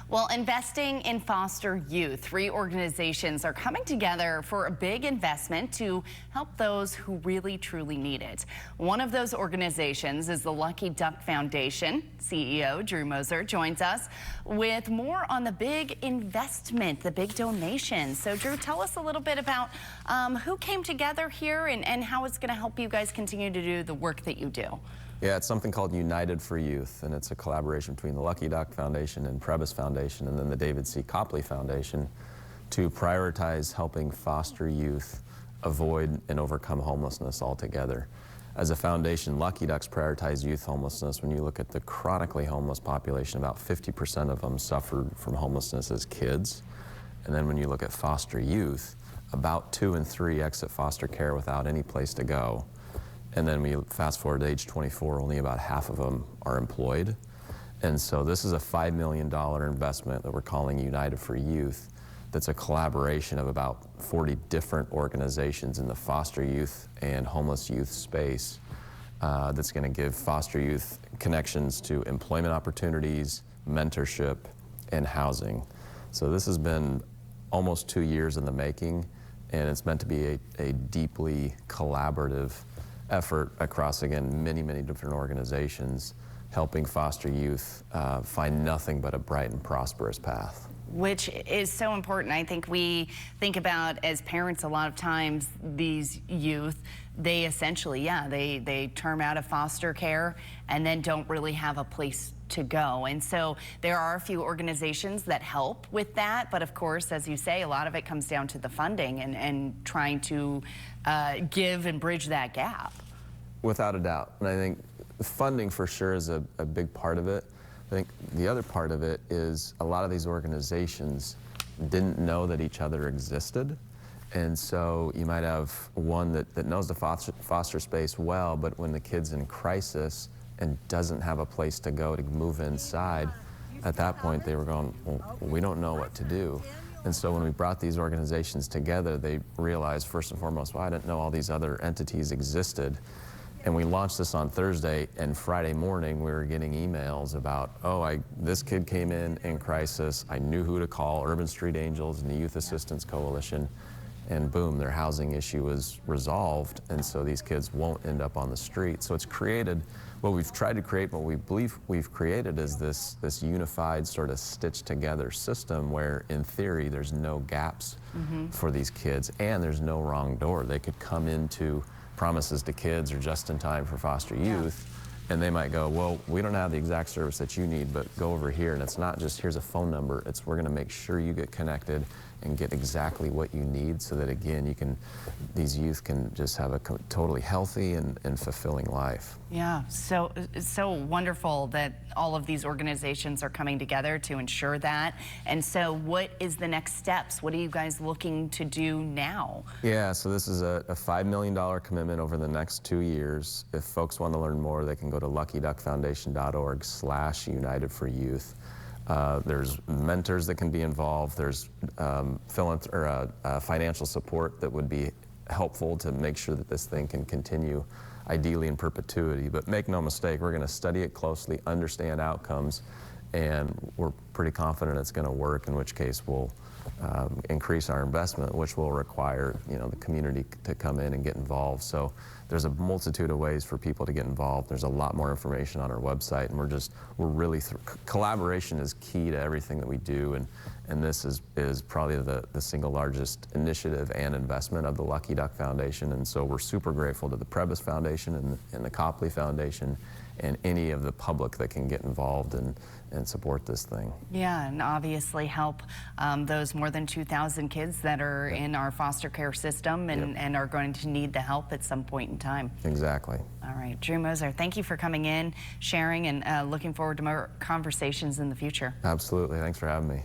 Well, investing in foster youth, 3 organizations are coming together for a big investment to help those who really truly need it. One of those organizations is the Lucky Duck Foundation. CEO Drew Moser joins us with more on the big investment, the big donation. So Drew, tell us a little bit about who came together here and how it's going to help you guys continue to do the work that you do. Yeah, it's something called United for Youth, and it's a collaboration between the Lucky Duck Foundation and Prebys Foundation and then the David C. Copley Foundation to prioritize helping foster youth avoid and overcome homelessness altogether. As a foundation, Lucky Ducks prioritize youth homelessness. When you look at the chronically homeless population, about 50% of them suffered from homelessness as kids. And then when you look at foster youth, about 2 in 3 exit foster care without any place to go. And then we fast forward to age 24, only about half of them are employed. And so this is a $5 million investment that we're calling United for Youth. That's a collaboration of about 40 different organizations in the foster youth and homeless youth space that's going to give foster youth connections to employment opportunities, mentorship, and housing. So this has been almost 2 years in the making, and it's meant to be a deeply collaborative effort across, again, many different organizations, helping foster youth find nothing but a bright and prosperous path. Which is so important. I think we think about, as parents, a lot of times these youth, they essentially, they term out of foster care and then don't really have a place to go. And so there are a few organizations that help with that, but of course, as you say, a lot of it comes down to the funding and trying to give and bridge that gap. Without a doubt. And I think funding for sure is a big part of it. I think the other part of it is a lot of these organizations didn't know that each other existed. And so you might have one that knows the foster space well, but when the kid's in crisis and doesn't have a place to go to move inside, at that point they were going, well, we don't know what to do. And so when we brought these organizations together, they realized first and foremost, well, I didn't know all these other entities existed. And we launched this on Thursday, and Friday morning we were getting emails about, oh, this kid came in crisis, I knew who to call, Urban Street Angels and the Youth Assistance Coalition, and boom, their housing issue was resolved, and so these kids won't end up on the street. So it's created, what we've tried to create, what we believe we've created is this unified sort of stitched together system where in theory there's no gaps for these kids and there's no wrong door. They could come into promises to kids or just in time for foster youth, and they might go, well, we don't have the exact service that you need, but go over here. And it's not just here's a phone number, it's we're going to make sure you get connected and get exactly what you need so that, again, these youth can just have a totally healthy and fulfilling life. Yeah, so wonderful that all of these organizations are coming together to ensure that. And so what is the next steps? What are you guys looking to do now? Yeah, so this is a $5 million commitment over the next 2 years. If folks want to learn more, they can go to luckyduckfoundation.org/United for Youth. There's mentors that can be involved. There's financial support that would be helpful to make sure that this thing can continue, ideally in perpetuity. But make no mistake, we're going to study it closely, understand outcomes, and we're pretty confident it's going to work, in which case we'll increase our investment, which will require the community to come in and get involved. So there's a multitude of ways for people to get involved. There's a lot more information on our website, and we're really collaboration is key to everything that we do, and this is probably the single largest initiative and investment of the Lucky Duck Foundation. And so we're super grateful to the Prebys Foundation and the Copley Foundation and any of the public that can get involved and support this thing. Yeah, and obviously help those more than 2,000 kids that are in our foster care system and are going to need the help at some point in time. Exactly. All right, Drew Moser, thank you for coming in, sharing, and looking forward to more conversations in the future. Absolutely, thanks for having me.